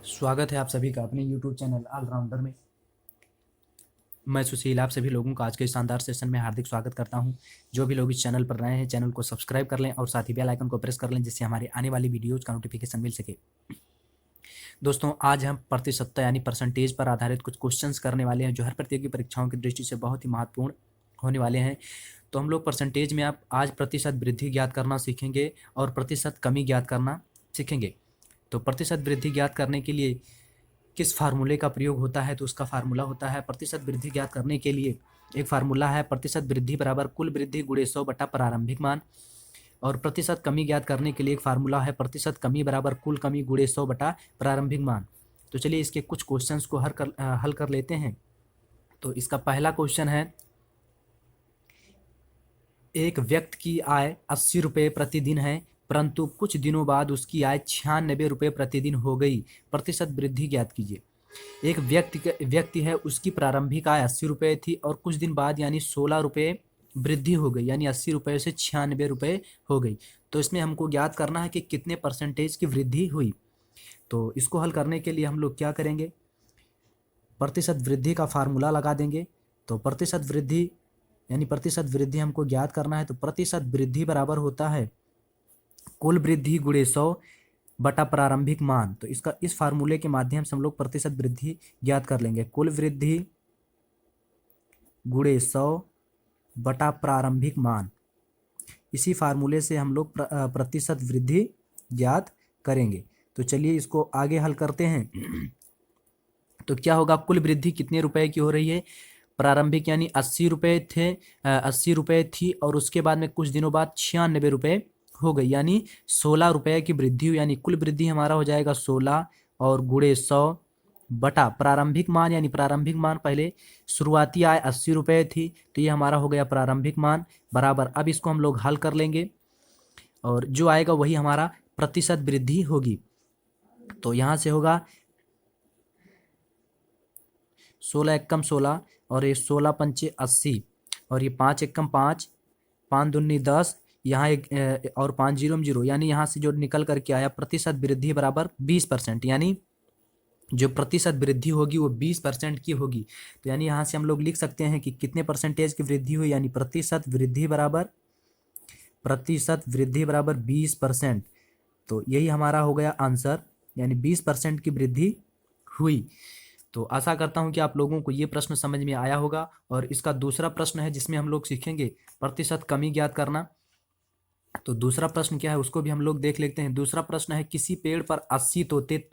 स्वागत है आप सभी का अपने YouTube चैनल ऑलराउंडर में। मैं सुशील आप सभी लोगों का आज के इस शानदार सेशन में हार्दिक स्वागत करता हूं। जो भी लोग इस चैनल पर नए हैं चैनल को सब्सक्राइब कर लें और साथ ही बेल आइकन को प्रेस कर लें जिससे हमारे आने वाली वीडियोज़ का नोटिफिकेशन मिल सके। दोस्तों आज हम प्रतिशतता यानी परसेंटेज पर आधारित कुछ क्वेश्चंस करने वाले हैं जो हर प्रतियोगी परीक्षाओं की दृष्टि से बहुत ही महत्वपूर्ण होने वाले हैं। तो हम लोग परसेंटेज में आप आज प्रतिशत वृद्धि ज्ञात करना सीखेंगे और प्रतिशत कमी ज्ञात करना सीखेंगे। तो प्रतिशत वृद्धि ज्ञात करने के लिए किस फार्मूले का प्रयोग होता है, तो उसका फार्मूला होता है प्रतिशत वृद्धि ज्ञात करने के लिए एक फार्मूला है प्रतिशत वृद्धि बराबर कुल वृद्धि गुणे 100 बटा प्रारंभिक मान। और प्रतिशत कमी ज्ञात करने के लिए एक फार्मूला है प्रतिशत कमी बराबर कुल कमी गुणे 100 बटा प्रारंभिक मान। तो चलिए इसके कुछ क्वेश्चंस को हल कर लेते हैं। तो इसका पहला क्वेश्चन है, एक व्यक्ति की आय 80 रुपये प्रतिदिन है परंतु कुछ दिनों बाद उसकी आय 96 रुपये प्रतिदिन हो गई, प्रतिशत वृद्धि ज्ञात कीजिए। एक व्यक्ति है, उसकी प्रारंभिक आय 80 रुपये थी और कुछ दिन बाद यानी 16 रुपये वृद्धि हो गई, यानी 80 रुपये से 96 रुपये हो गई। तो इसमें हमको ज्ञात करना है कि कितने परसेंटेज की वृद्धि हुई। तो इसको हल करने के लिए हम लोग क्या करेंगे, प्रतिशत वृद्धि का फार्मूला लगा देंगे। तो प्रतिशत वृद्धि यानी प्रतिशत वृद्धि हमको ज्ञात करना है, तो प्रतिशत वृद्धि बराबर होता है कुल वृद्धि गुणे 100 बटा प्रारंभिक मान। तो इसका इस फार्मूले के माध्यम से हम लोग प्रतिशत वृद्धि ज्ञात कर लेंगे, कुल वृद्धि गुणे 100 बटा प्रारंभिक मान। इसी फार्मूले से हम लोग प्रतिशत वृद्धि ज्ञात करेंगे। तो चलिए इसको आगे हल करते हैं। तो क्या होगा, कुल वृद्धि कितने रुपए की हो रही है, प्रारंभिक यानी 80 रुपये थे, 80 रुपये थी और उसके बाद में कुछ दिनों बाद 96 रुपये हो गई, यानी 16 रुपये की वृद्धि हुई। यानी कुल वृद्धि हमारा हो जाएगा 16 और गुणे 100 बटा प्रारंभिक मान, यानी प्रारंभिक मान पहले शुरुआती आय 80 रुपये थी तो ये हमारा हो गया प्रारंभिक मान बराबर। अब इसको हम लोग हल कर लेंगे और जो आएगा वही हमारा प्रतिशत वृद्धि होगी। तो यहाँ से होगा 16 एकम 16 और ये 16 पंचे 80 और ये 5 एकम 5, 5 दूनी 10, यहाँ एक और 5 जीरो 0, यानी यहाँ से जो निकल करके आया प्रतिशत वृद्धि बराबर 20%, यानी जो प्रतिशत वृद्धि होगी वो 20% की होगी। तो यानी यहाँ से हम लोग लिख सकते हैं कि कितने परसेंटेज की वृद्धि हुई, यानी प्रतिशत वृद्धि बराबर 20%। तो यही हमारा हो गया आंसर, यानी 20% की वृद्धि हुई। तो आशा करता हूं कि आप लोगों को ये प्रश्न समझ में आया होगा। और इसका दूसरा प्रश्न है जिसमें हम लोग सीखेंगे प्रतिशत कमी ज्ञात करना। तो दूसरा प्रश्न क्या है उसको भी हम लोग देख लेते हैं। दूसरा प्रश्न है, किसी पेड़ पर 80 तोते,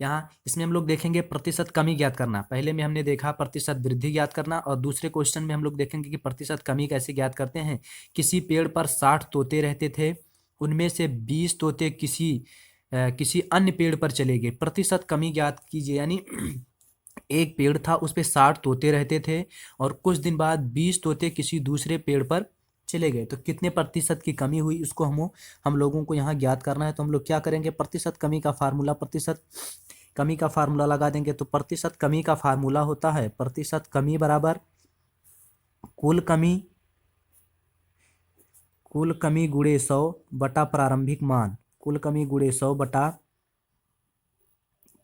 यहाँ इसमें हम लोग देखेंगे प्रतिशत कमी ज्ञात करना। पहले में हमने देखा प्रतिशत वृद्धि ज्ञात करना और दूसरे क्वेश्चन में हम लोग देखेंगे कि प्रतिशत कमी कैसे ज्ञात करते हैं। किसी पेड़ पर 60 तोते रहते थे, उनमें से 20 तोते किसी अन्य पेड़ पर चले गए, प्रतिशत कमी ज्ञात कीजिए। यानी एक पेड़ था उस पे 60 तोते रहते थे और कुछ दिन बाद 20 तोते किसी दूसरे पेड़ पर चले गए, तो कितने प्रतिशत की कमी हुई उसको हम लोगों को यहाँ ज्ञात करना है। तो हम लोग क्या करेंगे, प्रतिशत कमी का फार्मूला लगा देंगे। तो प्रतिशत कमी का फार्मूला होता है प्रतिशत कमी बराबर कुल कमी गुणे 100 बटा प्रारंभिक मान, कुल कमी गुणे 100 बटा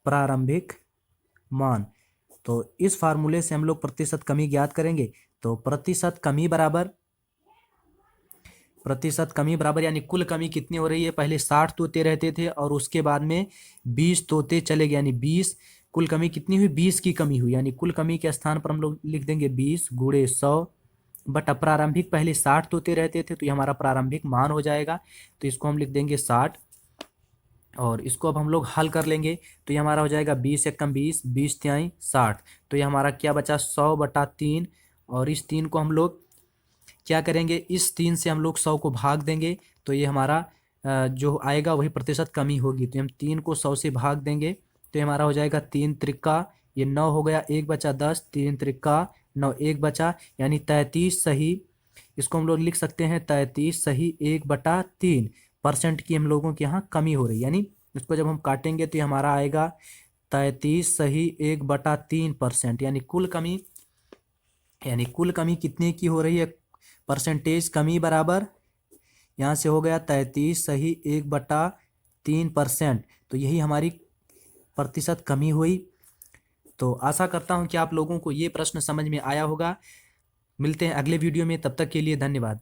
प्रारंभिक मान। तो इस फार्मूले से हम लोग प्रतिशत कमी ज्ञात करेंगे। तो प्रतिशत कमी बराबर यानी कुल कमी कितनी हो रही है, पहले 60 तोते रहते थे और उसके बाद में 20 तोते चले गए, यानी 20, कुल कमी कितनी हुई, 20 की कमी हुई। यानी कुल कमी के स्थान पर हम लोग लिख देंगे 20 गुणे 100 बटा प्रारंभिक, पहले 60 तोते रहते थे तो ये हमारा प्रारंभिक मान हो जाएगा। तो इसको हम लिख देंगे 60 और इसको अब हम लोग हल कर लेंगे। तो ये हमारा हो जाएगा 20 एकम 20, 20 तिहाई 60। तो ये हमारा क्या बचा, 100 बटा 3 और इस 3 को हम लोग क्या करेंगे, इस 3 से हम लोग 100 को भाग देंगे तो ये हमारा जो आएगा वही प्रतिशत कमी होगी। तो हम 3 को 100 से भाग देंगे तो ये हमारा हो जाएगा 3 त्रिका, ये 9 हो गया, 1 बचा 10, 3 त्रिका 9, 1 बचा, यानी 33 सही। इसको हम लोग लिख सकते हैं 33 सही 1/3% की हम लोगों के यहाँ कमी हो रही है। यानी इसको जब हम काटेंगे तो ये हमारा आएगा 33 सही 1/3%, यानी कुल कमी कितने की हो रही है, परसेंटेज कमी बराबर यहाँ से हो गया 33 सही 1/3%। तो यही हमारी प्रतिशत कमी हुई। तो आशा करता हूं कि आप लोगों को ये प्रश्न समझ में आया होगा। मिलते हैं अगले वीडियो में, तब तक के लिए धन्यवाद।